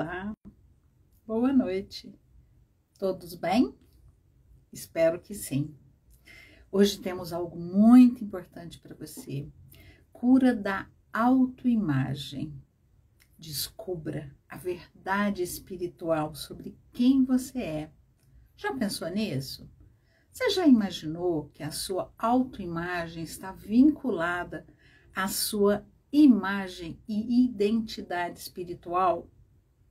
Olá, boa noite. Todos bem? Espero que sim. Hoje temos algo muito importante para você. Cura da autoimagem. Descubra a verdade espiritual sobre quem você é. Já pensou nisso? Você já imaginou que a sua autoimagem está vinculada à sua imagem e identidade espiritual?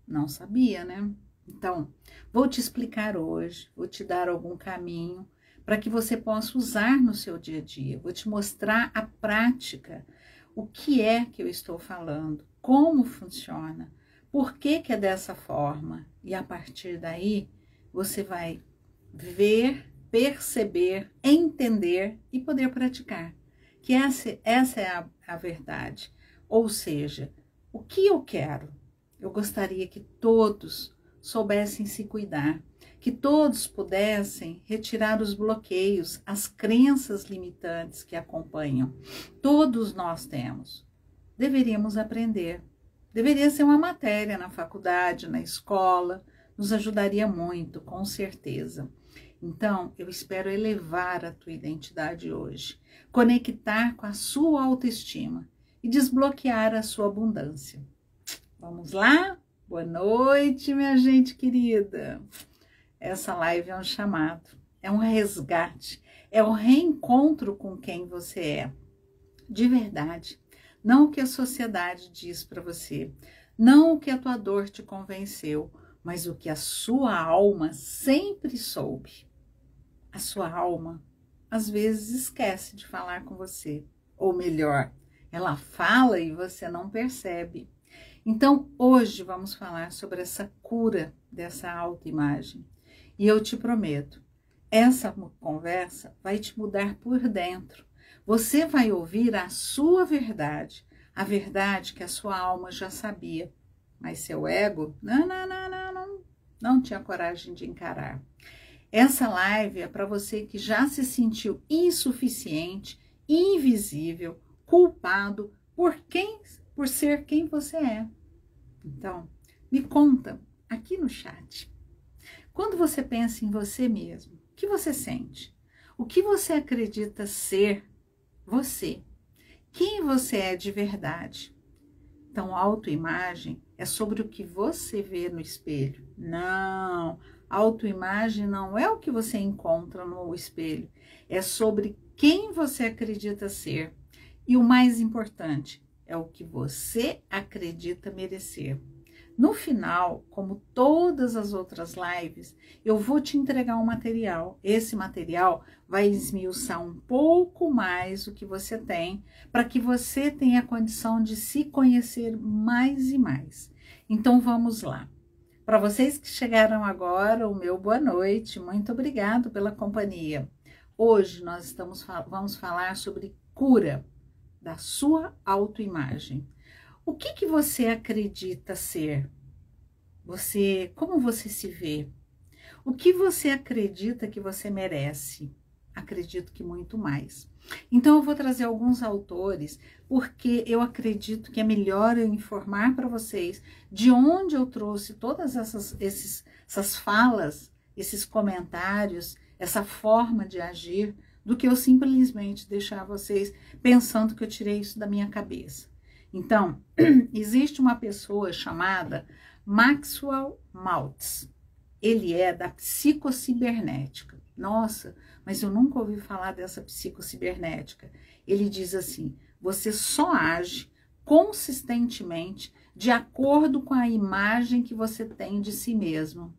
Não sabia, né? Então, vou te explicar hoje, vou te dar algum caminho para que você possa usar no seu dia a dia. Vou te mostrar a prática, o que é que eu estou falando, como funciona, por que que é dessa forma. E a partir daí, você vai ver, perceber, entender e poder praticar. Que essa é a verdade. Ou seja, o que eu quero? Eu gostaria que todos soubessem se cuidar, que todos pudessem retirar os bloqueios, as crenças limitantes que acompanham. Todos nós temos. Deveríamos aprender. Deveria ser uma matéria na faculdade, na escola, nos ajudaria muito, com certeza. Então, eu espero elevar a tua identidade hoje, conectar com a sua autoestima e desbloquear a sua abundância. Vamos lá? Boa noite, minha gente querida. Essa live é um chamado, é um resgate, é um reencontro com quem você é. De verdade. Não o que a sociedade diz para você, não o que a tua dor te convenceu, mas o que a sua alma sempre soube. A sua alma, às vezes, esquece de falar com você. Ou melhor, ela fala e você não percebe. Então, hoje vamos falar sobre essa cura dessa autoimagem. E eu te prometo, essa conversa vai te mudar por dentro. Você vai ouvir a sua verdade, a verdade que a sua alma já sabia. Mas seu ego, não tinha coragem de encarar. Essa live é para você que já se sentiu insuficiente, invisível, culpado por ser quem você é. Então, me conta aqui no chat. Quando você pensa em você mesmo, o que você sente? O que você acredita ser você? Quem você é de verdade? Então, autoimagem é sobre o que você vê no espelho. Não, autoimagem não é o que você encontra no espelho. É sobre quem você acredita ser. E o mais importante, é o que você acredita merecer. No final, como todas as outras lives, eu vou te entregar um material. Esse material vai esmiuçar um pouco mais o que você tem, para que você tenha a condição de se conhecer mais e mais. Então, vamos lá. Para vocês que chegaram agora, o meu boa noite. Muito obrigado pela companhia. Hoje nós vamos falar sobre cura da sua autoimagem. O que você acredita ser? Como você se vê? O que você acredita que você merece? Acredito que muito mais. Então eu vou trazer alguns autores, porque eu acredito que é melhor eu informar para vocês de onde eu trouxe todas essas falas, esses comentários, essa forma de agir, do que eu simplesmente deixar vocês pensando que eu tirei isso da minha cabeça. Então, existe uma pessoa chamada Maxwell Maltz. Ele é da psicocibernética. Nossa, mas eu nunca ouvi falar dessa psicocibernética. Ele diz assim: você só age consistentemente de acordo com a imagem que você tem de si mesmo.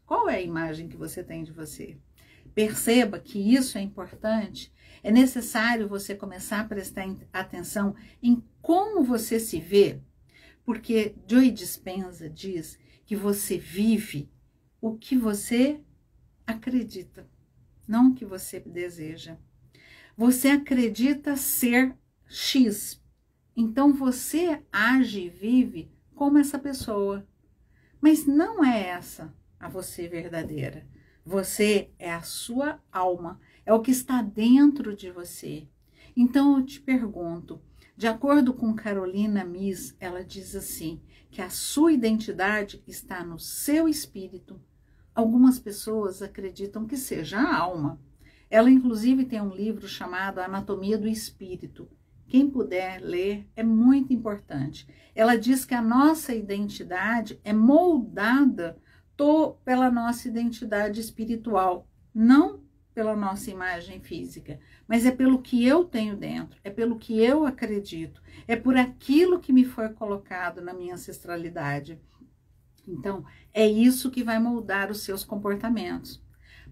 Qual é a imagem que você tem de você? Perceba que isso é importante. É necessário você começar a prestar atenção em como você se vê, porque Joe Dispenza diz que você vive o que você acredita, não o que você deseja. Você acredita ser X, então você age e vive como essa pessoa, mas não é essa a você verdadeira. Você é a sua alma, é o que está dentro de você. Então eu te pergunto, De acordo com Carolina Myss, ela diz assim, que a sua identidade está no seu espírito. Algumas pessoas acreditam que seja a alma. Ela, inclusive, tem um livro chamado Anatomia do Espírito. Quem puder ler, é muito importante. Ela diz que a nossa identidade é moldada pela nossa identidade espiritual, não pela nossa imagem física, mas é pelo que eu tenho dentro, é pelo que eu acredito, é por aquilo que me foi colocado na minha ancestralidade. Então, é isso que vai moldar os seus comportamentos.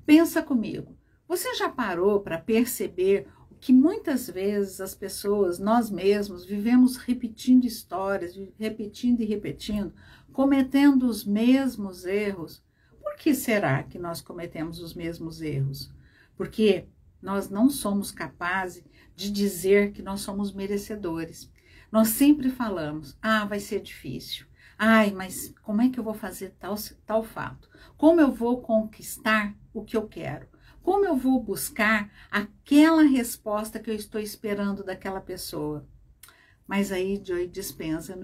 Pensa comigo, você já parou para perceber que muitas vezes as pessoas, nós mesmos, vivemos repetindo histórias, repetindo e repetindo, cometendo os mesmos erros? Por que será que nós cometemos os mesmos erros? Porque nós não somos capazes de dizer que nós somos merecedores. Nós sempre falamos, vai ser difícil. Ai, mas como é que eu vou fazer tal fato? Como eu vou conquistar o que eu quero? Como eu vou buscar aquela resposta que eu estou esperando daquela pessoa? Mas aí Joe Dispenza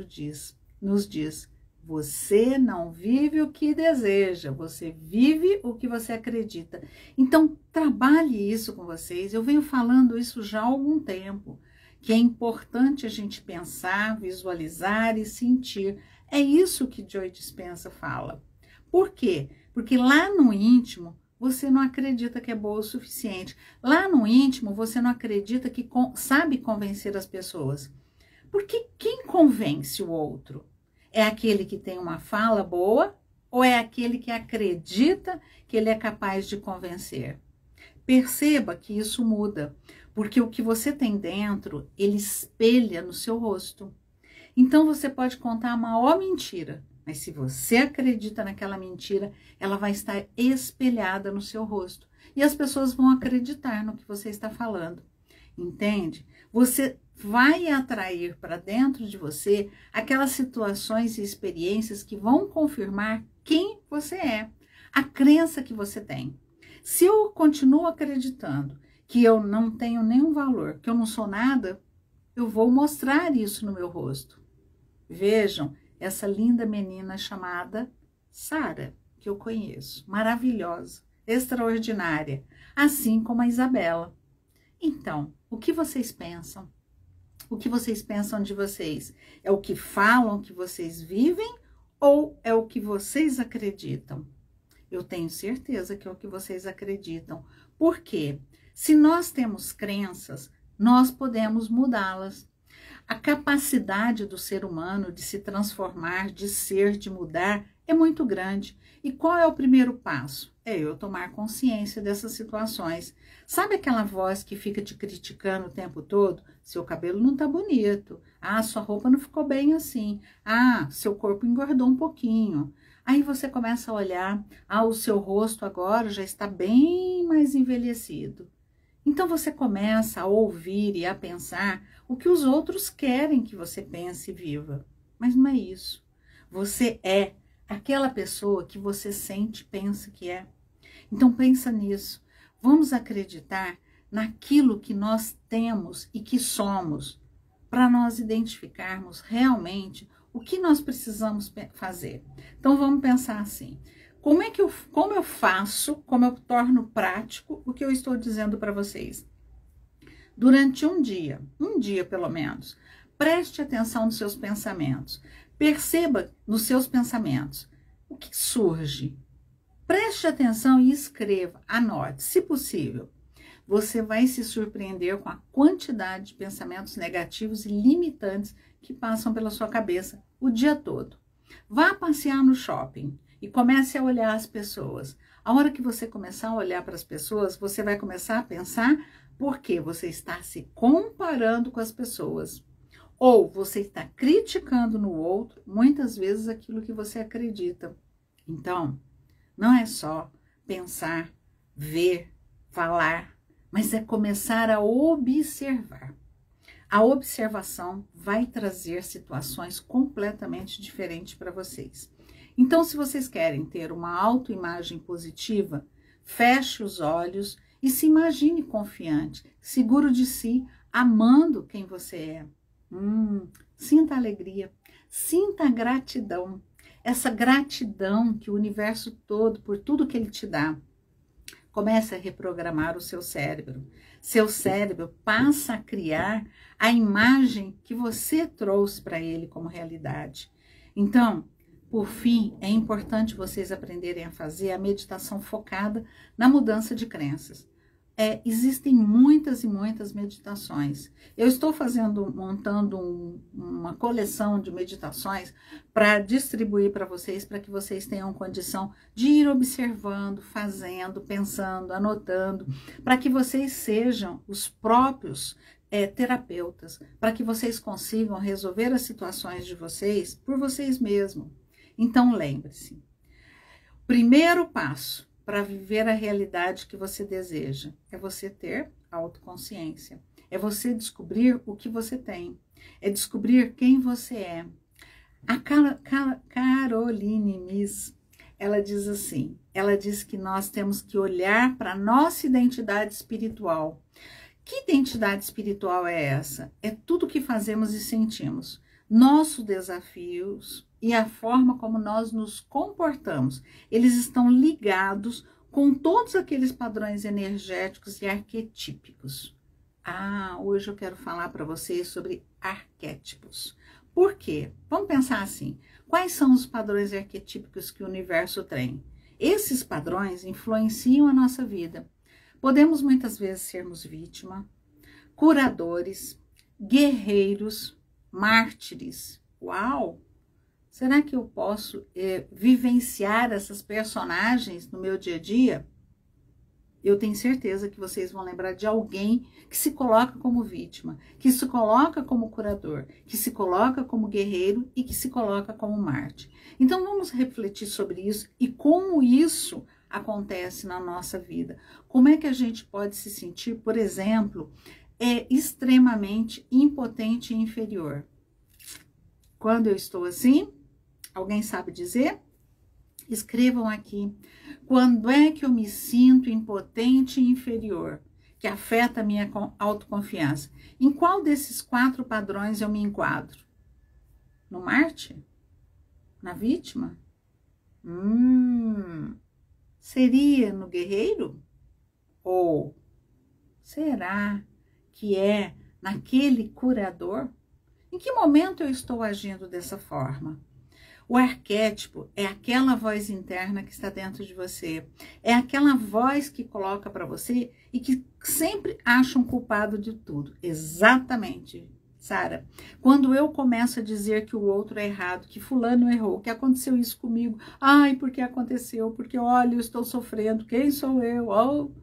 nos diz, você não vive o que deseja, você vive o que você acredita. Então, trabalhe isso com vocês. Eu venho falando isso já há algum tempo, que é importante a gente pensar, visualizar e sentir. É isso que Joe Dispenza fala. Por quê? Porque lá no íntimo, você não acredita que é boa o suficiente. Lá no íntimo, você não acredita que sabe convencer as pessoas. Porque quem convence o outro? É aquele que tem uma fala boa ou é aquele que acredita que ele é capaz de convencer? Perceba que isso muda, porque o que você tem dentro, ele espelha no seu rosto. Então você pode contar a maior mentira, mas se você acredita naquela mentira, ela vai estar espelhada no seu rosto. E as pessoas vão acreditar no que você está falando. Entende? Você vai atrair para dentro de você aquelas situações e experiências que vão confirmar quem você é, a crença que você tem. Se eu continuo acreditando que eu não tenho nenhum valor, que eu não sou nada, eu vou mostrar isso no meu rosto. Vejam essa linda menina chamada Sara, que eu conheço, maravilhosa, extraordinária, assim como a Isabela. Então, o que vocês pensam? O que vocês pensam de vocês? É o que falam que vocês vivem ou é o que vocês acreditam? Eu tenho certeza que é o que vocês acreditam. Por quê? Se nós temos crenças, nós podemos mudá-las. A capacidade do ser humano de se transformar, de ser, de mudar, é muito grande. E qual é o primeiro passo? É eu tomar consciência dessas situações. Sabe aquela voz que fica te criticando o tempo todo? Seu cabelo não tá bonito. Sua roupa não ficou bem assim. Seu corpo engordou um pouquinho. Aí você começa a olhar, o seu rosto agora já está bem mais envelhecido. Então você começa a ouvir e a pensar o que os outros querem que você pense e viva. Mas não é isso. Você é aquela pessoa que você sente e pensa que é. Então pensa nisso. Vamos acreditar naquilo que nós temos e que somos, para nós identificarmos realmente o que nós precisamos fazer. Então vamos pensar assim. Como eu faço, como eu torno prático o que eu estou dizendo para vocês? Durante um dia pelo menos, preste atenção nos seus pensamentos. Perceba nos seus pensamentos o que surge. Preste atenção e escreva, anote, se possível. Você vai se surpreender com a quantidade de pensamentos negativos e limitantes que passam pela sua cabeça o dia todo. Vá passear no shopping e comece a olhar as pessoas. A hora que você começar a olhar para as pessoas, você vai começar a pensar porque você está se comparando com as pessoas. Ou você está criticando no outro, muitas vezes, aquilo que você acredita. Então, não é só pensar, ver, falar, mas é começar a observar. A observação vai trazer situações completamente diferentes para vocês. Então, se vocês querem ter uma autoimagem positiva, feche os olhos e se imagine confiante, seguro de si, amando quem você é. Sinta a alegria, sinta a gratidão. Essa gratidão que o universo todo, por tudo que ele te dá, comece a reprogramar o seu cérebro. Seu cérebro passa a criar a imagem que você trouxe para ele como realidade. Então, por fim, é importante vocês aprenderem a fazer a meditação focada na mudança de crenças. Existem muitas e muitas meditações. Eu estou montando uma coleção de meditações para distribuir para vocês, para que vocês tenham condição de ir observando, fazendo, pensando, anotando, para que vocês sejam os próprios terapeutas, para que vocês consigam resolver as situações de vocês por vocês mesmos. Então lembre-se, primeiro passo para viver a realidade que você deseja é você ter autoconsciência, é você descobrir o que você tem, é descobrir quem você é. A Caroline Myss, ela diz assim, ela diz que nós temos que olhar para a nossa identidade espiritual. Que identidade espiritual é essa? É tudo que fazemos e sentimos, nossos desafios e a forma como nós nos comportamos. Eles estão ligados com todos aqueles padrões energéticos e arquetípicos. Hoje eu quero falar para vocês sobre arquétipos. Por quê? Vamos pensar assim, quais são os padrões arquetípicos que o universo tem? Esses padrões influenciam a nossa vida. Podemos muitas vezes sermos vítima, curadores, guerreiros, mártires. Uau! Será que eu posso vivenciar essas personagens no meu dia a dia? Eu tenho certeza que vocês vão lembrar de alguém que se coloca como vítima, que se coloca como curador, que se coloca como guerreiro e que se coloca como mártir. Então vamos refletir sobre isso e como isso acontece na nossa vida. Como é que a gente pode se sentir, por exemplo, extremamente impotente e inferior? Quando eu estou assim, alguém sabe dizer? Escrevam aqui. Quando é que eu me sinto impotente e inferior, que afeta a minha autoconfiança? Em qual desses 4 padrões eu me enquadro? No mártir? Na vítima? Seria no guerreiro? Ou será que é naquele curador? Em que momento eu estou agindo dessa forma? O arquétipo é aquela voz interna que está dentro de você. É aquela voz que coloca para você e que sempre acha um culpado de tudo. Exatamente, Sara. Quando eu começo a dizer que o outro é errado, que fulano errou, que aconteceu isso comigo. Ai, porque aconteceu? Porque, olha, eu estou sofrendo. Quem sou eu?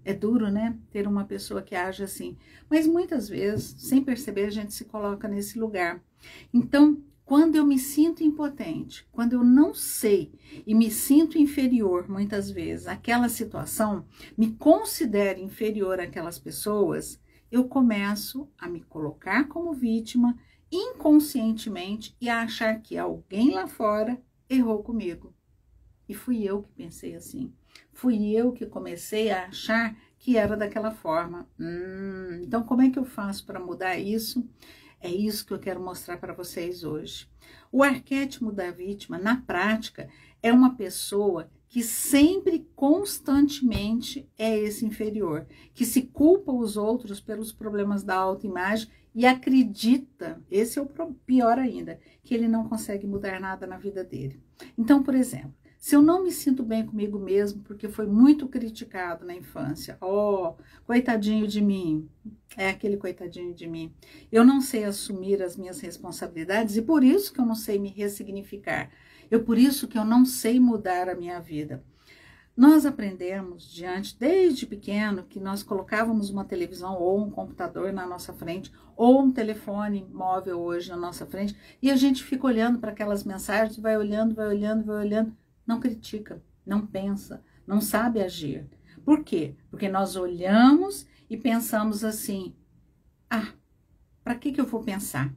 É duro, né? Ter uma pessoa que age assim. Mas muitas vezes, sem perceber, a gente se coloca nesse lugar. Então, quando eu me sinto impotente, quando eu não sei e me sinto inferior, muitas vezes, àquela situação, me considero inferior àquelas pessoas, eu começo a me colocar como vítima inconscientemente e a achar que alguém lá fora errou comigo. E fui eu que pensei assim. Fui eu que comecei a achar que era daquela forma. Então, como é que eu faço para mudar isso? É isso que eu quero mostrar para vocês hoje. O arquétipo da vítima, na prática, é uma pessoa que sempre, constantemente, é esse inferior, que se culpa os outros pelos problemas da autoimagem e acredita, esse é o pior ainda, que ele não consegue mudar nada na vida dele. Então, por exemplo, se eu não me sinto bem comigo mesmo, porque foi muito criticado na infância, coitadinho de mim, é aquele coitadinho de mim, eu não sei assumir as minhas responsabilidades e por isso que eu não sei me ressignificar, por isso que eu não sei mudar a minha vida. Nós aprendemos desde pequeno, que nós colocávamos uma televisão ou um computador na nossa frente, ou um telefone móvel hoje na nossa frente, e a gente fica olhando para aquelas mensagens, vai olhando, não critica, não pensa, não sabe agir. Por quê? Porque nós olhamos e pensamos assim, para que eu vou pensar?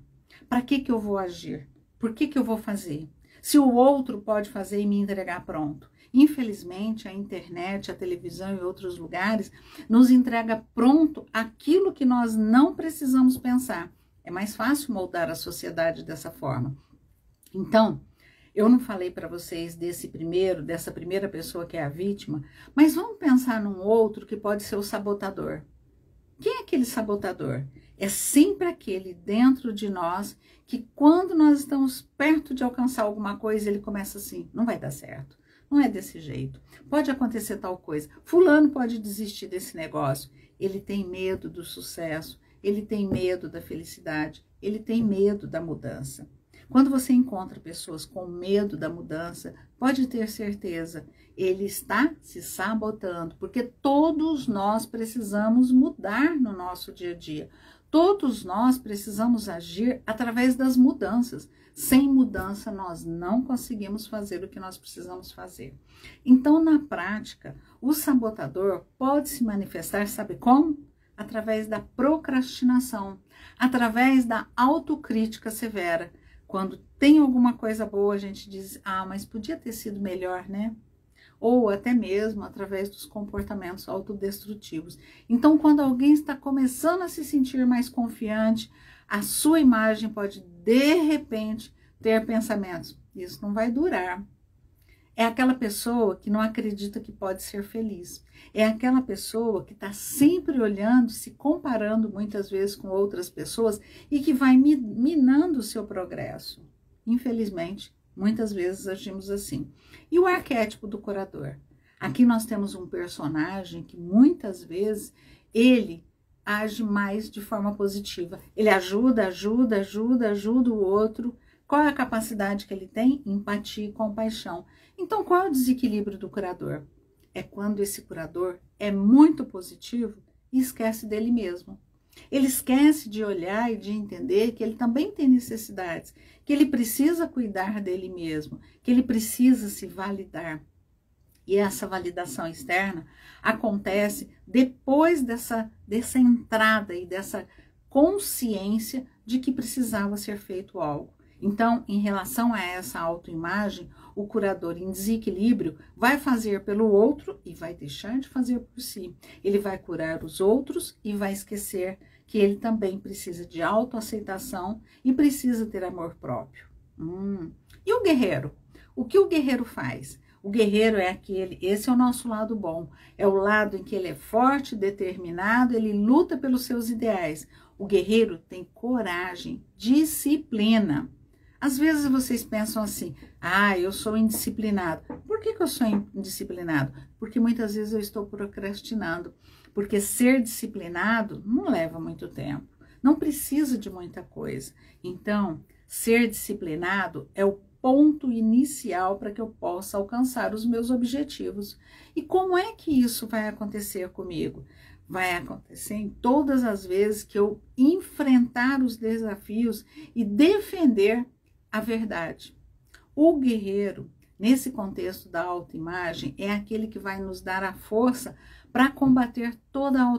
Para que eu vou agir? Por que eu vou fazer? Se o outro pode fazer e me entregar pronto. Infelizmente, a internet, a televisão e outros lugares nos entrega pronto aquilo que nós não precisamos pensar. É mais fácil moldar a sociedade dessa forma. Então, eu não falei para vocês dessa primeira pessoa que é a vítima, mas vamos pensar num outro que pode ser o sabotador. Quem é aquele sabotador? É sempre aquele dentro de nós que quando nós estamos perto de alcançar alguma coisa, ele começa assim, não vai dar certo, não é desse jeito, pode acontecer tal coisa, fulano pode desistir desse negócio. Ele tem medo do sucesso, ele tem medo da felicidade, ele tem medo da mudança. Quando você encontra pessoas com medo da mudança, pode ter certeza, ele está se sabotando, porque todos nós precisamos mudar no nosso dia a dia. Todos nós precisamos agir através das mudanças. Sem mudança, nós não conseguimos fazer o que nós precisamos fazer. Então, na prática, o sabotador pode se manifestar, sabe como? Através da procrastinação, através da autocrítica severa. Quando tem alguma coisa boa, a gente diz, mas podia ter sido melhor, né? Ou até mesmo através dos comportamentos autodestrutivos. Então, quando alguém está começando a se sentir mais confiante, a sua imagem pode, de repente, ter pensamentos, isso não vai durar. É aquela pessoa que não acredita que pode ser feliz. É aquela pessoa que está sempre olhando, se comparando muitas vezes com outras pessoas e que vai minando o seu progresso. Infelizmente, muitas vezes agimos assim. E o arquétipo do curador? Aqui nós temos um personagem que muitas vezes ele age mais de forma positiva. Ele ajuda o outro. Qual é a capacidade que ele tem? Empatia e compaixão. Então, qual é o desequilíbrio do curador? É quando esse curador é muito positivo e esquece dele mesmo. Ele esquece de olhar e de entender que ele também tem necessidades, que ele precisa cuidar dele mesmo, que ele precisa se validar. E essa validação externa acontece depois dessa entrada e dessa consciência de que precisava ser feito algo. Então, em relação a essa autoimagem, o curador em desequilíbrio vai fazer pelo outro e vai deixar de fazer por si. Ele vai curar os outros e vai esquecer que ele também precisa de autoaceitação e precisa ter amor próprio. E o guerreiro? O que o guerreiro faz? O guerreiro é esse é o nosso lado bom, é o lado em que ele é forte, determinado, ele luta pelos seus ideais. O guerreiro tem coragem, disciplina. Às vezes vocês pensam assim, eu sou indisciplinado. Por que eu sou indisciplinado? Porque muitas vezes eu estou procrastinando. Porque ser disciplinado não leva muito tempo, não precisa de muita coisa. Então, ser disciplinado é o ponto inicial para que eu possa alcançar os meus objetivos. E como é que isso vai acontecer comigo? Vai acontecer em todas as vezes que eu enfrentar os desafios e defender a verdade. O guerreiro, nesse contexto da autoimagem, é aquele que vai nos dar a força para combater toda a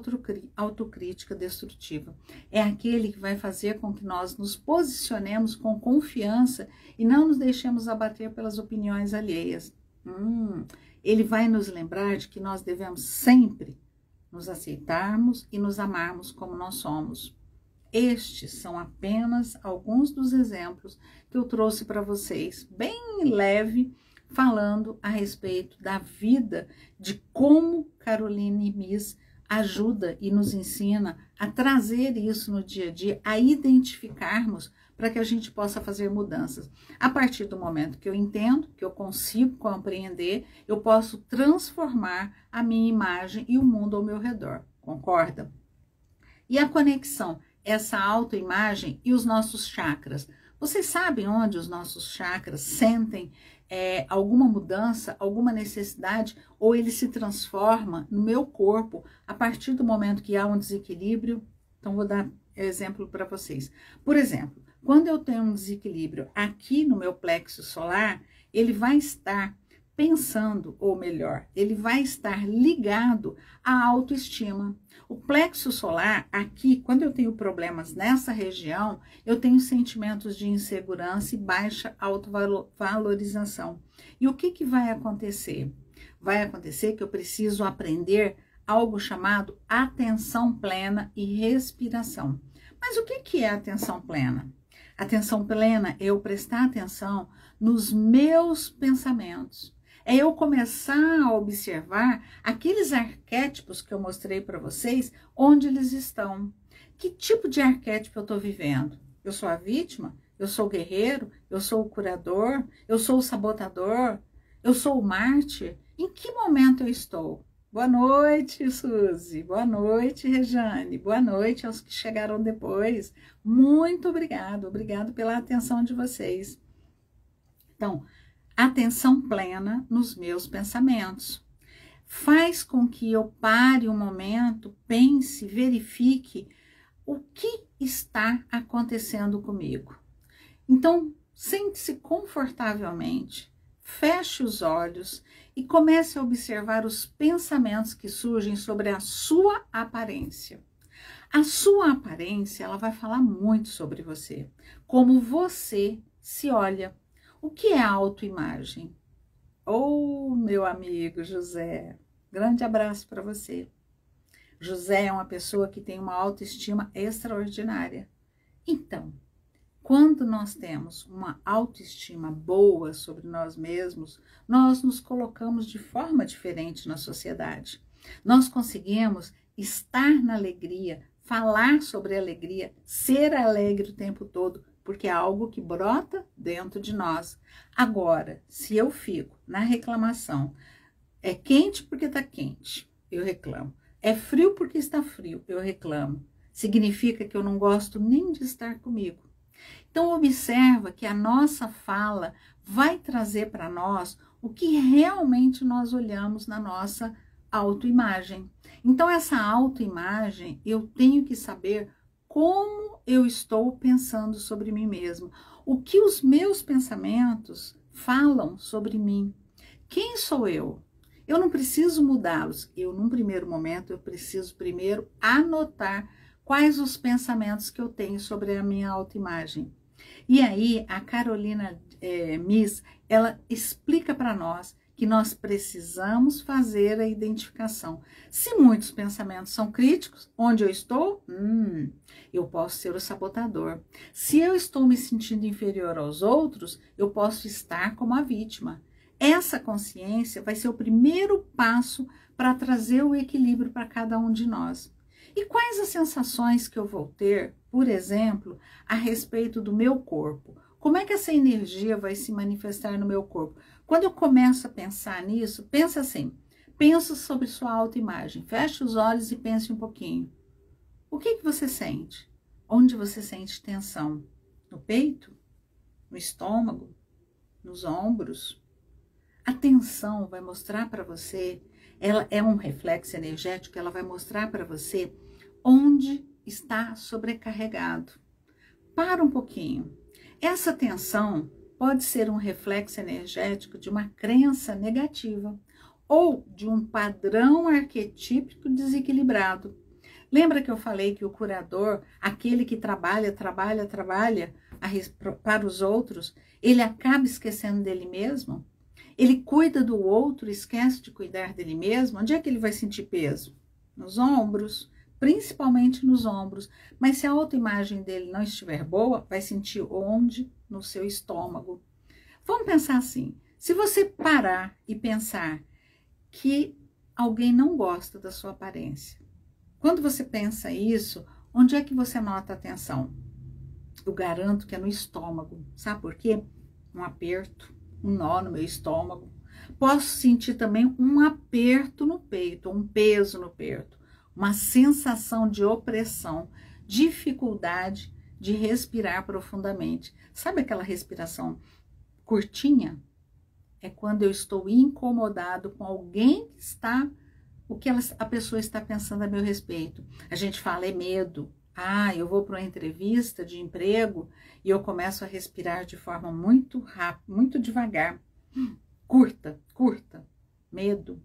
autocrítica destrutiva. É aquele que vai fazer com que nós nos posicionemos com confiança e não nos deixemos abater pelas opiniões alheias. Ele vai nos lembrar de que nós devemos sempre nos aceitarmos e nos amarmos como nós somos. Estes são apenas alguns dos exemplos que eu trouxe para vocês, bem leve, falando a respeito da vida, de como Caroline Myss ajuda e nos ensina a trazer isso no dia a dia, a identificarmos para que a gente possa fazer mudanças. A partir do momento que eu entendo, que eu consigo compreender, eu posso transformar a minha imagem e o mundo ao meu redor. Concorda? E a conexão, essa autoimagem e os nossos chakras. Vocês sabem onde os nossos chakras sentem alguma mudança, alguma necessidade, ou ele se transforma no meu corpo a partir do momento que há um desequilíbrio? Então, vou dar exemplo para vocês. Por exemplo, quando eu tenho um desequilíbrio aqui no meu plexo solar, ele vai estar pensando, ou melhor, ele vai estar ligado à autoestima. O plexo solar, aqui, quando eu tenho problemas nessa região, eu tenho sentimentos de insegurança e baixa autovalorização. E o que vai acontecer? Vai acontecer que eu preciso aprender algo chamado atenção plena e respiração. Mas o que é atenção plena? Atenção plena é eu prestar atenção nos meus pensamentos. É eu começar a observar aqueles arquétipos que eu mostrei para vocês, onde eles estão. Que tipo de arquétipo eu estou vivendo? Eu sou a vítima? Eu sou o guerreiro? Eu sou o curador? Eu sou o sabotador? Eu sou o mártir? Em que momento eu estou? Boa noite, Suzy. Boa noite, Rejane. Boa noite aos que chegaram depois. Muito obrigado. Obrigado pela atenção de vocês. Então, atenção plena nos meus pensamentos. Faz com que eu pare um momento, pense, verifique o que está acontecendo comigo. Então, sente-se confortavelmente, feche os olhos e comece a observar os pensamentos que surgem sobre a sua aparência. A sua aparência, ela vai falar muito sobre você, como você se olha. O que é autoimagem? Oh, meu amigo José, grande abraço para você. José é uma pessoa que tem uma autoestima extraordinária. Então, quando nós temos uma autoestima boa sobre nós mesmos, nós nos colocamos de forma diferente na sociedade. Nós conseguimos estar na alegria, falar sobre alegria, ser alegre o tempo todo, porque é algo que brota dentro de nós. Agora, se eu fico na reclamação, é quente porque está quente, eu reclamo. É frio porque está frio, eu reclamo. Significa que eu não gosto nem de estar comigo. Então, observa que a nossa fala vai trazer para nós o que realmente nós olhamos na nossa autoimagem. Então, essa autoimagem, eu tenho que saber como eu estou pensando sobre mim mesmo. O que os meus pensamentos falam sobre mim. Quem sou eu? Eu não preciso mudá-los. Num primeiro momento, eu preciso primeiro anotar quais os pensamentos que eu tenho sobre a minha autoimagem. E aí, a Carolina Miss, ela explica para nós que nós precisamos fazer a identificação. Se muitos pensamentos são críticos, onde eu estou? Eu posso ser o sabotador. Se eu estou me sentindo inferior aos outros, eu posso estar como a vítima. Essa consciência vai ser o primeiro passo para trazer o equilíbrio para cada um de nós. E quais as sensações que eu vou ter, por exemplo, a respeito do meu corpo? Como é que essa energia vai se manifestar no meu corpo? Quando eu começo a pensar nisso, pensa assim, pensa sobre sua autoimagem, feche os olhos e pense um pouquinho. O que você sente? Onde você sente tensão? No peito? No estômago? Nos ombros? A tensão vai mostrar para você, ela é um reflexo energético, ela vai mostrar para você onde está sobrecarregado. Para um pouquinho. Essa tensão pode ser um reflexo energético de uma crença negativa ou de um padrão arquetípico desequilibrado. Lembra que eu falei que o curador, aquele que trabalha para os outros, ele acaba esquecendo dele mesmo? Ele cuida do outro, esquece de cuidar dele mesmo? Onde é que ele vai sentir peso? Nos ombros, principalmente nos ombros. Mas se a autoimagem dele não estiver boa, vai sentir onde? No seu estômago. Vamos pensar assim, se você parar e pensar que alguém não gosta da sua aparência, quando você pensa isso, onde é que você nota a tensão? Eu garanto que é no estômago. Sabe por quê? Um aperto, um nó no meu estômago. Posso sentir também um aperto no peito, um peso no peito, uma sensação de opressão, dificuldade de respirar profundamente. Sabe aquela respiração curtinha? É quando eu estou incomodado com alguém que está, o que a pessoa está pensando a meu respeito. A gente fala é medo. Eu vou para uma entrevista de emprego e eu começo a respirar de forma muito rápida, muito devagar. Curta, medo.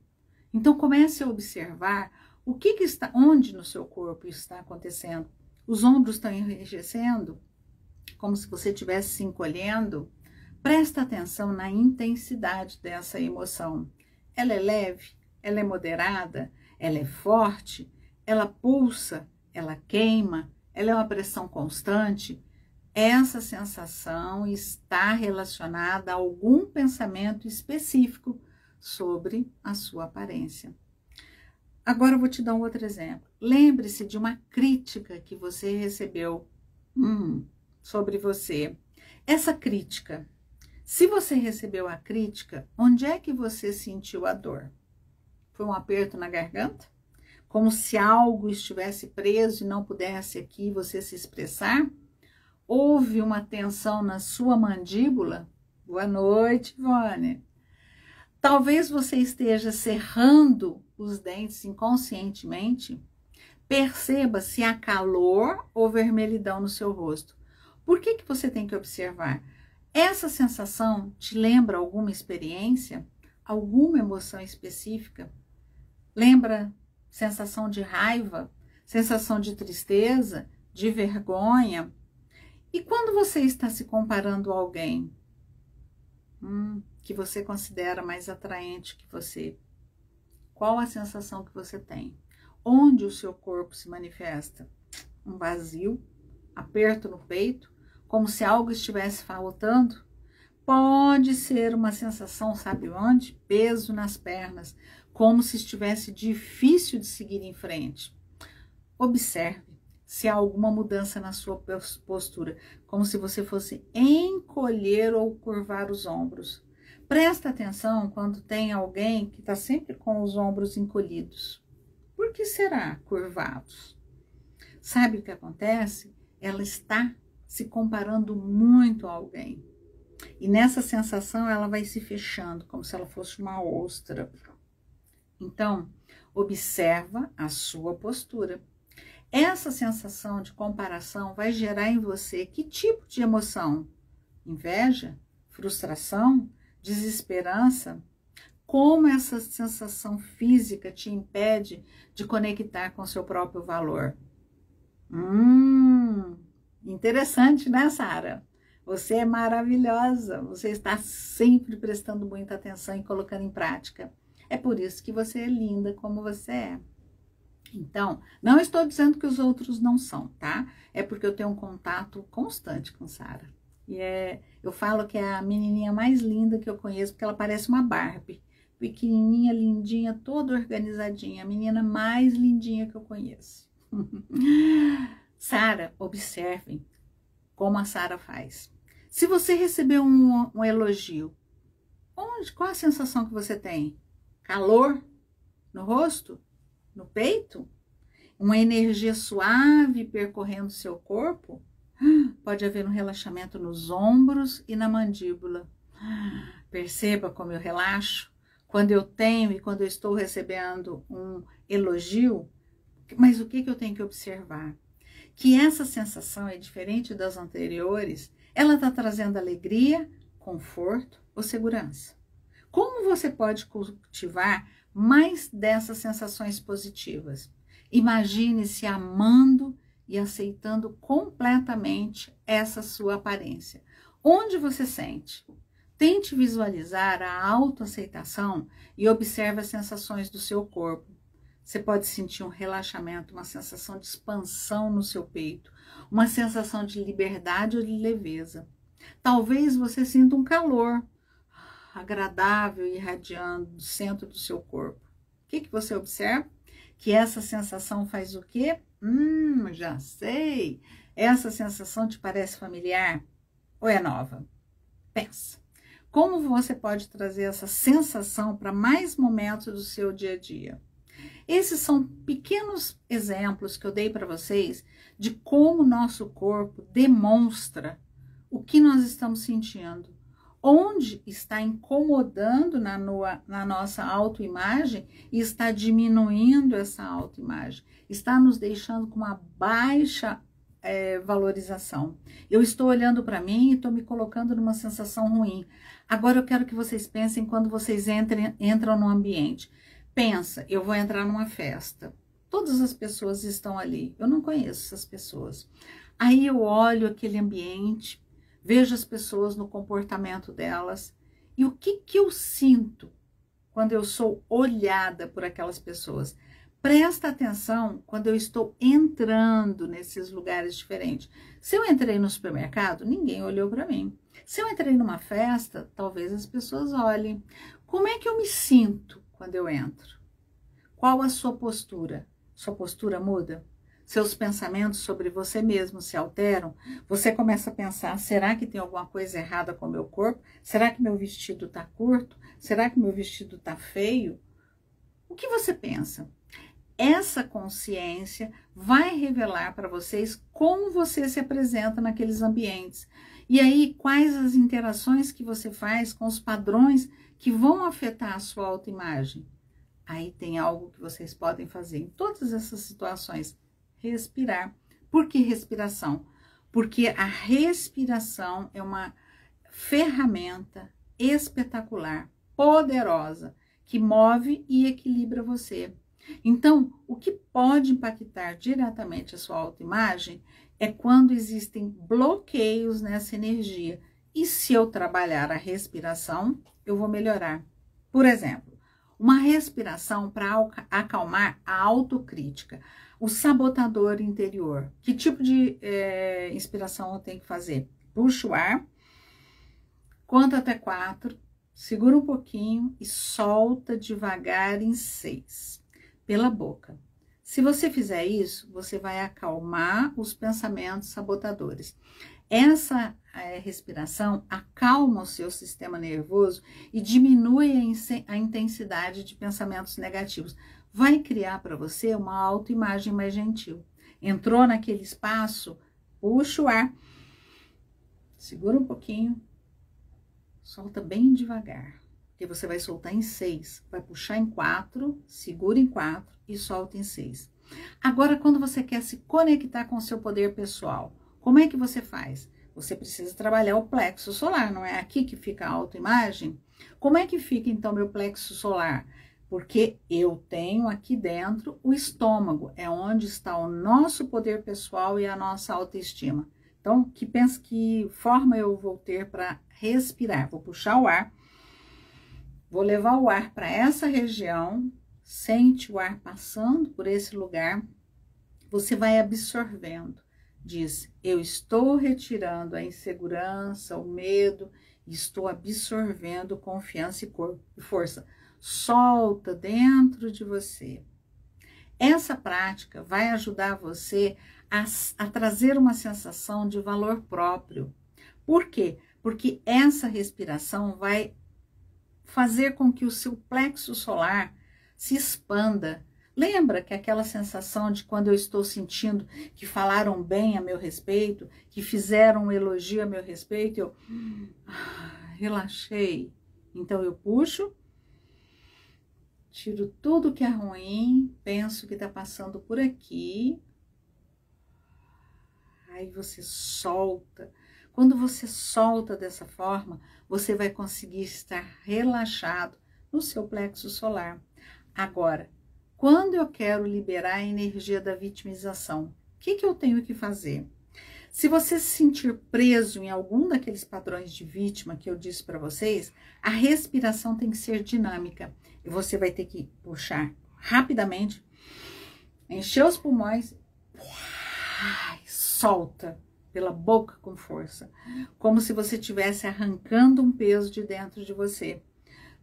Então comece a observar o que está, onde no seu corpo isso está acontecendo. Os ombros estão enrijecendo, como se você estivesse se encolhendo. Presta atenção na intensidade dessa emoção. Ela é leve, ela é moderada, ela é forte, ela pulsa, ela queima, ela é uma pressão constante, essa sensação está relacionada a algum pensamento específico sobre a sua aparência. Agora eu vou te dar um outro exemplo. Lembre-se de uma crítica que você recebeu sobre você. Essa crítica, se você recebeu a crítica, onde é que você sentiu a dor? Foi um aperto na garganta? Como se algo estivesse preso e não pudesse aqui você se expressar? Houve uma tensão na sua mandíbula? Boa noite, Ivone. Talvez você esteja cerrando os dentes inconscientemente. Perceba se há calor ou vermelhidão no seu rosto. Por que você tem que observar? Essa sensação te lembra alguma experiência? Alguma emoção específica? Lembra sensação de raiva? Sensação de tristeza? De vergonha? E quando você está se comparando a alguém que você considera mais atraente que você, qual a sensação que você tem? Onde o seu corpo se manifesta? Um vazio? Aperto no peito? Como se algo estivesse faltando? Pode ser uma sensação, sabe onde? Peso nas pernas, como se estivesse difícil de seguir em frente. Observe se há alguma mudança na sua postura, como se você fosse encolher ou curvar os ombros. Presta atenção quando tem alguém que está sempre com os ombros encolhidos. Por que será curvados? Sabe o que acontece? Ela está se comparando muito a alguém. E nessa sensação ela vai se fechando, como se ela fosse uma ostra. Então, observa a sua postura. Essa sensação de comparação vai gerar em você que tipo de emoção? Inveja? Frustração? Desesperança? Como essa sensação física te impede de conectar com seu próprio valor? Interessante, né, Sara? Você é maravilhosa, você está sempre prestando muita atenção e colocando em prática. É por isso que você é linda como você é. Então, não estou dizendo que os outros não são, tá? É porque eu tenho um contato constante com Sara. E eu falo que é a menininha mais linda que eu conheço, porque ela parece uma Barbie. Pequenininha, lindinha, toda organizadinha. A menina mais lindinha que eu conheço. Sara, observem como a Sara faz. Se você recebeu um elogio, qual a sensação que você tem? Calor no rosto? No peito? Uma energia suave percorrendo seu corpo? Pode haver um relaxamento nos ombros e na mandíbula. Perceba como eu relaxo quando eu tenho e quando eu estou recebendo um elogio. Mas o que eu tenho que observar? Que essa sensação é diferente das anteriores. Ela está trazendo alegria, conforto ou segurança. Como você pode cultivar mais dessas sensações positivas? Imagine-se amando e aceitando completamente essa sua aparência. Onde você sente? Tente visualizar a autoaceitação e observe as sensações do seu corpo. Você pode sentir um relaxamento, uma sensação de expansão no seu peito, uma sensação de liberdade ou de leveza. Talvez você sinta um calor agradável e irradiando do centro do seu corpo. O que você observa? Que essa sensação faz o quê? Já sei. Essa sensação te parece familiar ou é nova? Pensa. Como você pode trazer essa sensação para mais momentos do seu dia a dia? Esses são pequenos exemplos que eu dei para vocês de como o nosso corpo demonstra o que nós estamos sentindo. Onde está incomodando na nossa autoimagem e está diminuindo essa autoimagem. Está nos deixando com uma baixa valorização. Eu estou olhando para mim e estou me colocando numa sensação ruim. Agora eu quero que vocês pensem quando vocês entram no ambiente. Pensa, eu vou entrar numa festa. Todas as pessoas estão ali. Eu não conheço essas pessoas. Aí eu olho aquele ambiente, vejo as pessoas no comportamento delas. E o que eu sinto quando eu sou olhada por aquelas pessoas? Presta atenção quando eu estou entrando nesses lugares diferentes. Se eu entrei no supermercado, ninguém olhou para mim. Se eu entrei numa festa, talvez as pessoas olhem. Como é que eu me sinto quando eu entro? Qual a sua postura? Sua postura muda? Seus pensamentos sobre você mesmo se alteram? Você começa a pensar, será que tem alguma coisa errada com o meu corpo? Será que meu vestido está curto? Será que meu vestido está feio? O que você pensa? Essa consciência vai revelar para vocês como você se apresenta naqueles ambientes. E aí, quais as interações que você faz com os padrões que vão afetar a sua autoimagem. Aí tem algo que vocês podem fazer em todas essas situações. Respirar. Por que respiração? Porque a respiração é uma ferramenta espetacular, poderosa, que move e equilibra você. Então, o que pode impactar diretamente a sua autoimagem é quando existem bloqueios nessa energia. E se eu trabalhar a respiração, eu vou melhorar. Por exemplo, uma respiração para acalmar a autocrítica, o sabotador interior. Que tipo de inspiração eu tenho que fazer? Puxa o ar, conta até 4, segura um pouquinho e solta devagar em 6. Pela boca. Se você fizer isso, você vai acalmar os pensamentos sabotadores. Essa respiração acalma o seu sistema nervoso e diminui a intensidade de pensamentos negativos. Vai criar para você uma autoimagem mais gentil. Entrou naquele espaço, puxa o ar, segura um pouquinho, solta bem devagar. Porque você vai soltar em 6, vai puxar em 4, segura em 4 e solta em 6. Agora, quando você quer se conectar com o seu poder pessoal, como é que você faz? Você precisa trabalhar o plexo solar, não é aqui que fica a autoimagem? Como é que fica, então, meu plexo solar? Porque eu tenho aqui dentro o estômago, é onde está o nosso poder pessoal e a nossa autoestima. Então, que forma eu vou ter para respirar? Vou puxar o ar. Vou levar o ar para essa região, sente o ar passando por esse lugar, você vai absorvendo. Diz, eu estou retirando a insegurança, o medo, estou absorvendo confiança e força. Solta dentro de você. Essa prática vai ajudar você a trazer uma sensação de valor próprio. Por quê? Porque essa respiração vai fazer com que o seu plexo solar se expanda. Lembra que aquela sensação de quando eu estou sentindo que falaram bem a meu respeito, que fizeram um elogio a meu respeito, eu relaxei. Então eu puxo, tiro tudo que é ruim, penso que está passando por aqui. Aí você solta. Quando você solta dessa forma, você vai conseguir estar relaxado no seu plexo solar. Agora, quando eu quero liberar a energia da vitimização, o que eu tenho que fazer? Se você se sentir preso em algum daqueles padrões de vítima que eu disse para vocês, a respiração tem que ser dinâmica. E você vai ter que puxar rapidamente, encher os pulmões, solta pela boca com força, como se você estivesse arrancando um peso de dentro de você.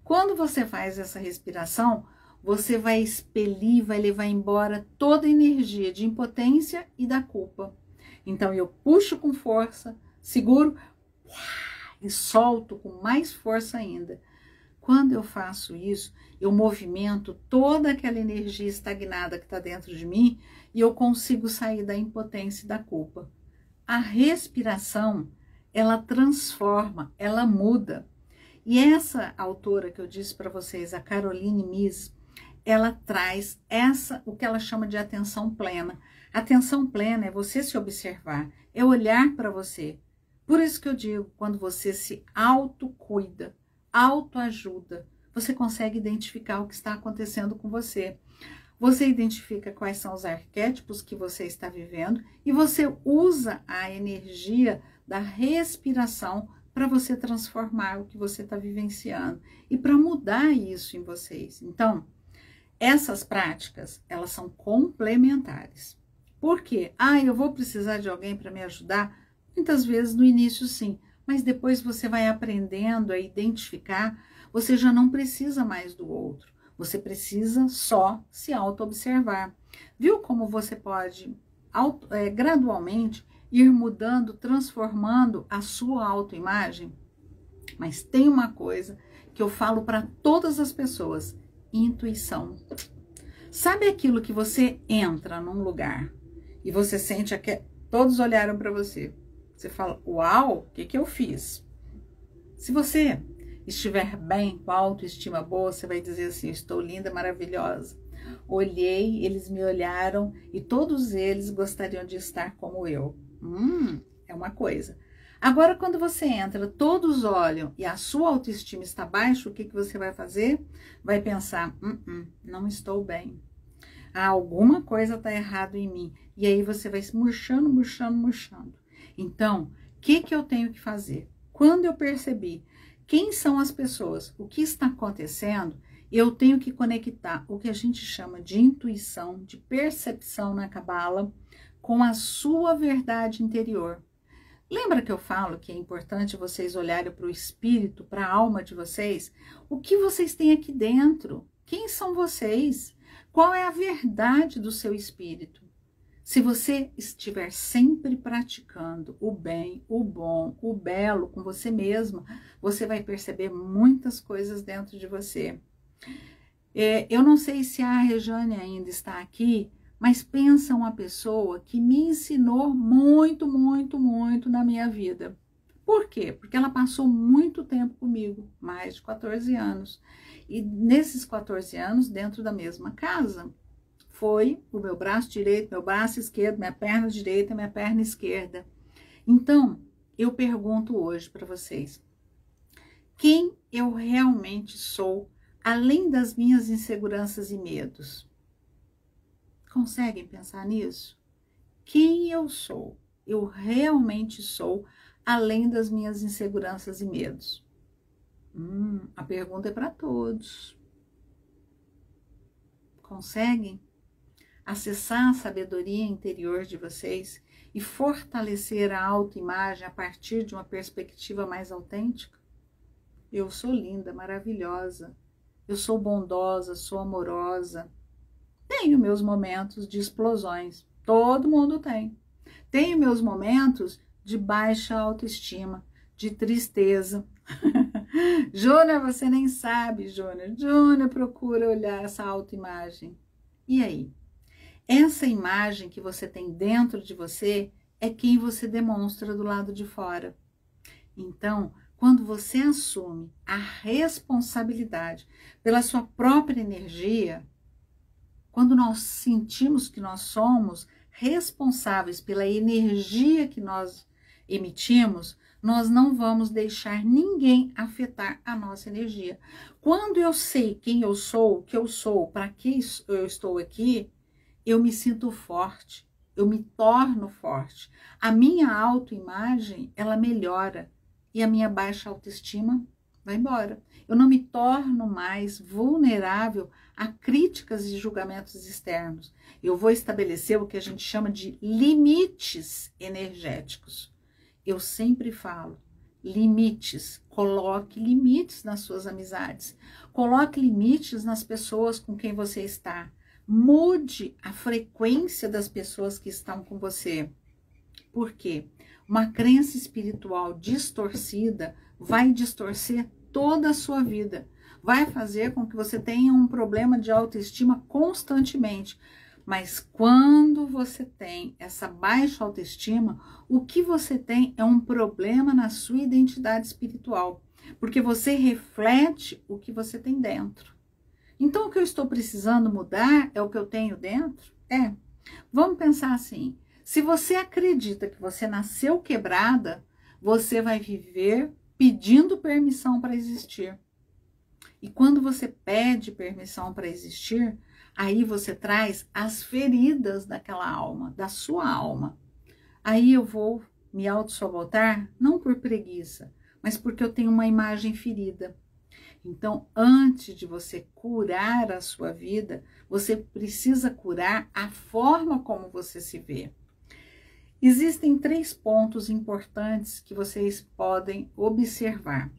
Quando você faz essa respiração, você vai expelir, vai levar embora toda a energia de impotência e da culpa. Então eu puxo com força, seguro e solto com mais força ainda. Quando eu faço isso, eu movimento toda aquela energia estagnada que está dentro de mim e eu consigo sair da impotência e da culpa. A respiração, ela transforma, ela muda. E essa autora que eu disse para vocês, a Caroline Myss, ela traz o que ela chama de atenção plena. Atenção plena é você se observar, é olhar para você. Por isso que eu digo, quando você se autocuida, autoajuda, você consegue identificar o que está acontecendo com você. Você identifica quais são os arquétipos que você está vivendo e você usa a energia da respiração para você transformar o que você está vivenciando e para mudar isso em vocês. Então, essas práticas, elas são complementares. Por quê? Eu vou precisar de alguém para me ajudar? Muitas vezes no início sim, mas depois você vai aprendendo a identificar, você já não precisa mais do outro, você precisa só se auto-observar. Viu como você pode gradualmente ir mudando, transformando a sua autoimagem? Mas tem uma coisa que eu falo para todas as pessoas: intuição. Sabe aquilo que você entra num lugar e você sente que todos olharam para você? Você fala, uau, o que eu fiz? Se você estiver bem, com a autoestima boa, você vai dizer assim, estou linda, maravilhosa. Olhei, eles me olharam e todos eles gostariam de estar como eu. É uma coisa. Agora, quando você entra, todos olham e a sua autoestima está baixa, o que você vai fazer? Vai pensar, não estou bem. Alguma coisa está errada em mim. E aí você vai se murchando, murchando, murchando. Então, o que eu tenho que fazer? Quando eu percebi quem são as pessoas, o que está acontecendo, eu tenho que conectar o que a gente chama de intuição, de percepção na Cabala, com a sua verdade interior. Lembra que eu falo que é importante vocês olharem para o espírito, para a alma de vocês? O que vocês têm aqui dentro? Quem são vocês? Qual é a verdade do seu espírito? Se você estiver sempre praticando o bem, o bom, o belo com você mesma, você vai perceber muitas coisas dentro de você. Eu não sei se a Rejane ainda está aqui, mas pensa uma pessoa que me ensinou muito, muito, muito na minha vida. Por quê? Porque ela passou muito tempo comigo, mais de 14 anos. E nesses 14 anos, dentro da mesma casa, foi o meu braço direito, meu braço esquerdo, minha perna direita, minha perna esquerda. Então, eu pergunto hoje para vocês, quem eu realmente sou, além das minhas inseguranças e medos? Conseguem pensar nisso? Quem eu sou? Eu realmente sou, além das minhas inseguranças e medos? A pergunta é para todos. Conseguem acessar a sabedoria interior de vocês e fortalecer a autoimagem a partir de uma perspectiva mais autêntica? Eu sou linda, maravilhosa. Eu sou bondosa, sou amorosa. Tenho meus momentos de explosões. Todo mundo tem. Tenho meus momentos de baixa autoestima, de tristeza. Júnior, você nem sabe, Júnior. Júnior procura olhar essa autoimagem. E aí? Essa imagem que você tem dentro de você é quem você demonstra do lado de fora. Então, quando você assume a responsabilidade pela sua própria energia, quando nós sentimos que nós somos responsáveis pela energia que nós emitimos, nós não vamos deixar ninguém afetar a nossa energia. Quando eu sei quem eu sou, o que eu sou, para que eu estou aqui, eu me sinto forte, eu me torno forte. A minha autoimagem, ela melhora e a minha baixa autoestima vai embora. Eu não me torno mais vulnerável a críticas e julgamentos externos. Eu vou estabelecer o que a gente chama de limites energéticos. Eu sempre falo, limites, coloque limites nas suas amizades, coloque limites nas pessoas com quem você está. Mude a frequência das pessoas que estão com você. Por quê? Uma crença espiritual distorcida vai distorcer toda a sua vida. Vai fazer com que você tenha um problema de autoestima constantemente. Mas quando você tem essa baixa autoestima, o que você tem é um problema na sua identidade espiritual. Porque você reflete o que você tem dentro. Então, o que eu estou precisando mudar é o que eu tenho dentro? Vamos pensar assim, se você acredita que você nasceu quebrada, você vai viver pedindo permissão para existir. E quando você pede permissão para existir, aí você traz as feridas daquela alma, da sua alma. Aí eu vou me auto-sabotar, não por preguiça, mas porque eu tenho uma imagem ferida. Então, antes de você curar a sua vida, você precisa curar a forma como você se vê. Existem 3 pontos importantes que vocês podem observar.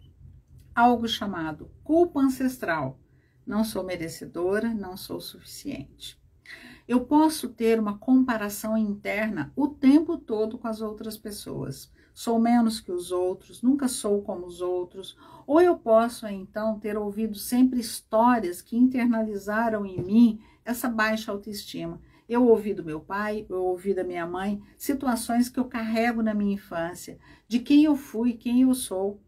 Algo chamado culpa ancestral. Não sou merecedora, não sou suficiente. Eu posso ter uma comparação interna o tempo todo com as outras pessoas. Sou menos que os outros, nunca sou como os outros. Ou eu posso, então, ter ouvido sempre histórias que internalizaram em mim essa baixa autoestima. Eu ouvi do meu pai, eu ouvi da minha mãe, situações que eu carrego na minha infância, de quem eu fui, quem eu sou.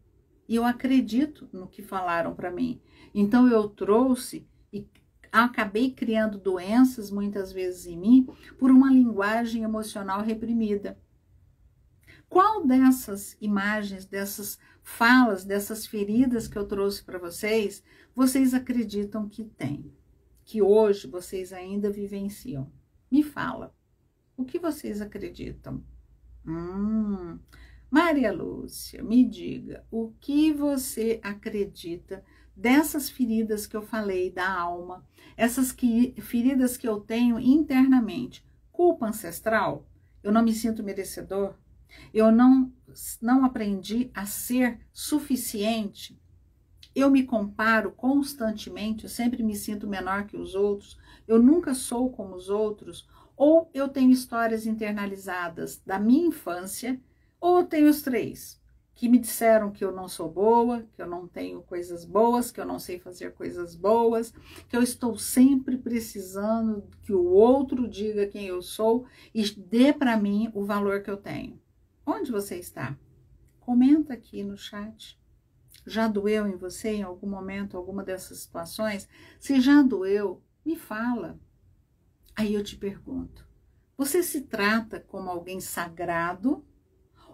E eu acredito no que falaram para mim. Então eu trouxe e acabei criando doenças muitas vezes em mim por uma linguagem emocional reprimida. Qual dessas imagens, dessas falas, dessas feridas que eu trouxe para vocês, vocês acreditam que tem? Que hoje vocês ainda vivenciam? Me fala, o que vocês acreditam? Maria Lúcia, me diga, o que você acredita dessas feridas que eu falei da alma, essas feridas que eu tenho internamente? Culpa ancestral? Eu não me sinto merecedor? Eu não aprendi a ser suficiente? Eu me comparo constantemente, eu sempre me sinto menor que os outros, eu nunca sou como os outros, ou eu tenho histórias internalizadas da minha infância, ou eu tenho os 3, que me disseram que eu não sou boa, que eu não tenho coisas boas, que eu não sei fazer coisas boas, que eu estou sempre precisando que o outro diga quem eu sou e dê para mim o valor que eu tenho. Onde você está? Comenta aqui no chat. Já doeu em você em algum momento, alguma dessas situações? Se já doeu, me fala. Aí eu te pergunto, você se trata como alguém sagrado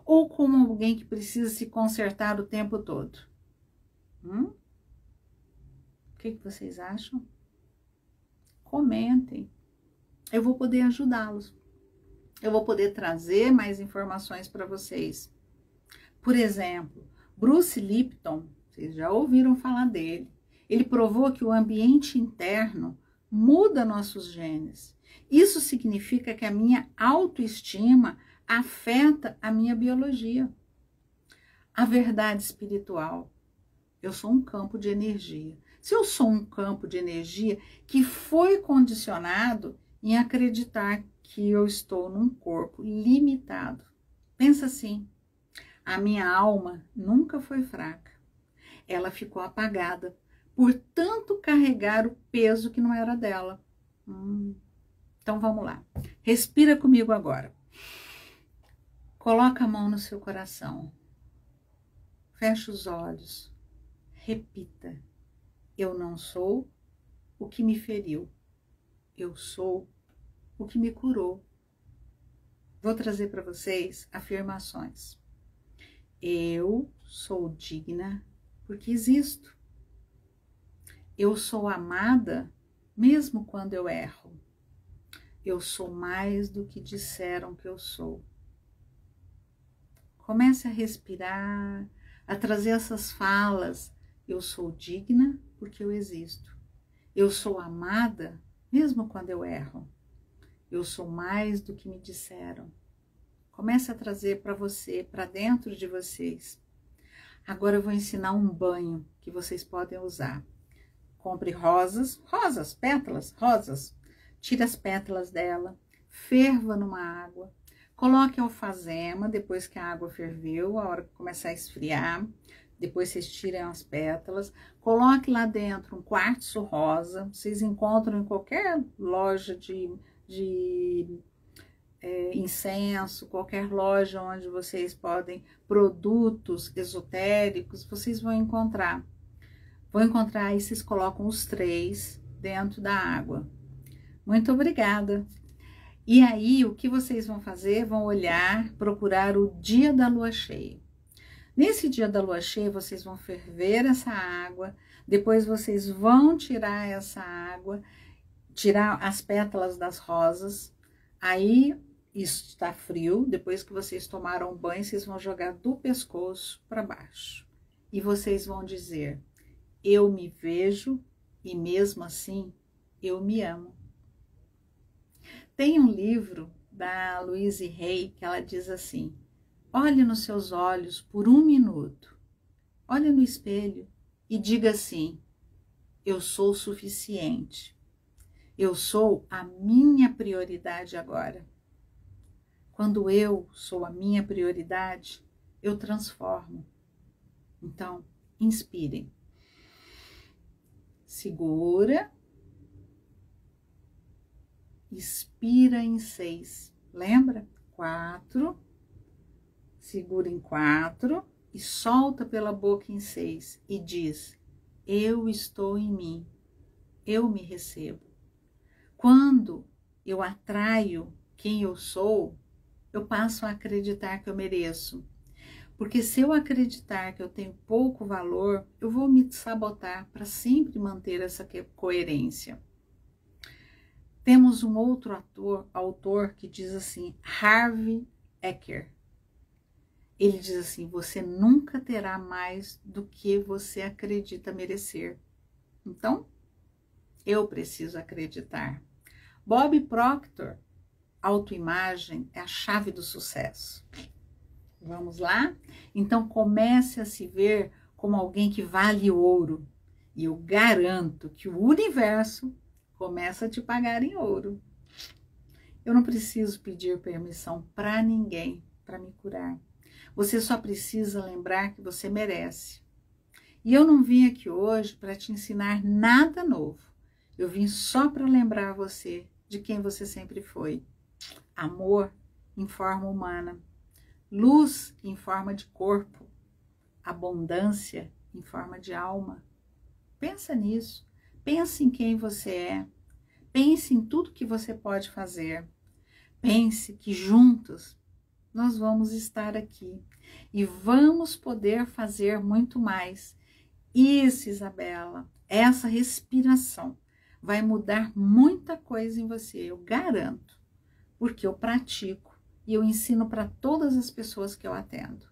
ou como alguém que precisa se consertar o tempo todo? O que vocês acham? Comentem. Eu vou poder ajudá-los. Eu vou poder trazer mais informações para vocês. Por exemplo, Bruce Lipton, vocês já ouviram falar dele. Ele provou que o ambiente interno muda nossos genes. Isso significa que a minha autoestima afeta a minha biologia. A verdade espiritual. Eu sou um campo de energia. Se eu sou um campo de energia que foi condicionado em acreditar que eu estou num corpo limitado. Pensa assim, a minha alma nunca foi fraca. Ela ficou apagada por tanto carregar o peso que não era dela. Então vamos lá. Respira comigo agora. Coloca a mão no seu coração. Fecha os olhos. Repita. Eu não sou o que me feriu. Eu sou o que me curou. Vou trazer para vocês afirmações. Eu sou digna porque existo. Eu sou amada mesmo quando eu erro. Eu sou mais do que disseram que eu sou. Comece a respirar, a trazer essas falas. Eu sou digna porque eu existo. Eu sou amada mesmo quando eu erro. Eu sou mais do que me disseram. Comece a trazer para você, para dentro de vocês. Agora eu vou ensinar um banho que vocês podem usar. Compre rosas, pétalas, rosas. Tire as pétalas dela, ferva numa água. Coloque alfazema depois que a água ferveu, a hora que começar a esfriar. Depois vocês tiram as pétalas. Coloque lá dentro um quartzo rosa. Vocês encontram em qualquer loja de incenso, qualquer loja onde vocês podem, produtos esotéricos, vocês vão encontrar. Aí vocês colocam os 3 dentro da água. Muito obrigada. E aí, o que vocês vão fazer? Vão olhar, procurar o dia da lua cheia. Nesse dia da lua cheia, vocês vão ferver essa água, depois vocês vão tirar essa água, tirar as pétalas das rosas, aí isso está frio, depois que vocês tomaram banho, vocês vão jogar do pescoço para baixo. E vocês vão dizer, eu me vejo e mesmo assim eu me amo. Tem um livro da Louise Hay que ela diz assim: olhe nos seus olhos por 1 minuto, olhe no espelho e diga assim: eu sou suficiente, eu sou a minha prioridade agora. Quando eu sou a minha prioridade, eu transformo. Então, inspirem. Segura. Expira em 6. Lembra? 4. Segura em 4 e solta pela boca em 6 e diz: eu estou em mim, eu me recebo. Quando eu atraio quem eu sou, eu passo a acreditar que eu mereço. Porque se eu acreditar que eu tenho pouco valor, eu vou me sabotar para sempre manter essa coerência. Temos um outro autor que diz assim, Harvey Eker. Ele diz assim: você nunca terá mais do que você acredita merecer. Então, eu preciso acreditar. Bob Proctor, autoimagem é a chave do sucesso. Vamos lá? Então, comece a se ver como alguém que vale ouro. E eu garanto que o universo começa a te pagar em ouro. Eu não preciso pedir permissão para ninguém para me curar. Você só precisa lembrar que você merece. E eu não vim aqui hoje para te ensinar nada novo. Eu vim só para lembrar você de quem você sempre foi. Amor em forma humana. Luz em forma de corpo. Abundância em forma de alma. Pensa nisso. Pense em quem você é. Pense em tudo que você pode fazer. Pense que juntos nós vamos estar aqui e vamos poder fazer muito mais. Isso, Isabela, essa respiração vai mudar muita coisa em você, eu garanto, porque eu pratico e eu ensino para todas as pessoas que eu atendo.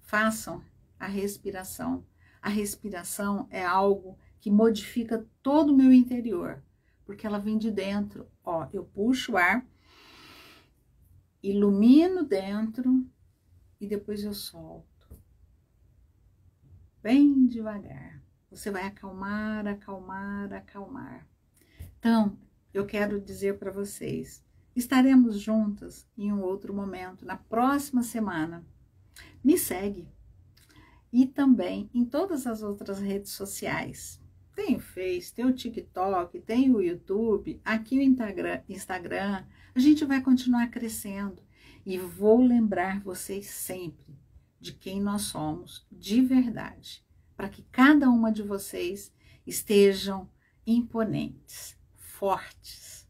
Façam a respiração. A respiração é algo que modifica todo o meu interior, porque ela vem de dentro. Ó, eu puxo o ar, ilumino dentro e depois eu solto. Bem devagar. Você vai acalmar, acalmar, acalmar. Então, eu quero dizer para vocês, estaremos juntas em um outro momento, na próxima semana. Me segue. E também em todas as outras redes sociais. Tem o Face, tem o TikTok, tem o YouTube, aqui o Instagram. A gente vai continuar crescendo. E vou lembrar vocês sempre de quem nós somos de verdade. Para que cada uma de vocês estejam imponentes, fortes,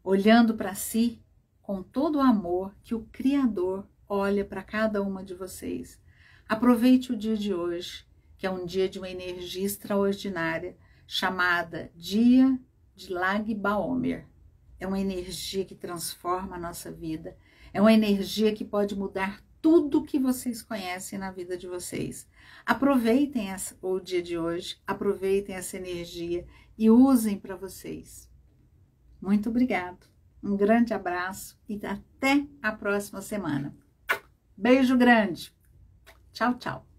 olhando para si com todo o amor que o Criador olha para cada uma de vocês. Aproveite o dia de hoje, que é um dia de uma energia extraordinária, chamada Dia de Lag Baomer. É uma energia que transforma a nossa vida, é uma energia que pode mudar tudo que vocês conhecem na vida de vocês. Aproveitem o dia de hoje, aproveitem essa energia e usem para vocês. Muito obrigado, um grande abraço e até a próxima semana. Beijo grande! Tchau, tchau!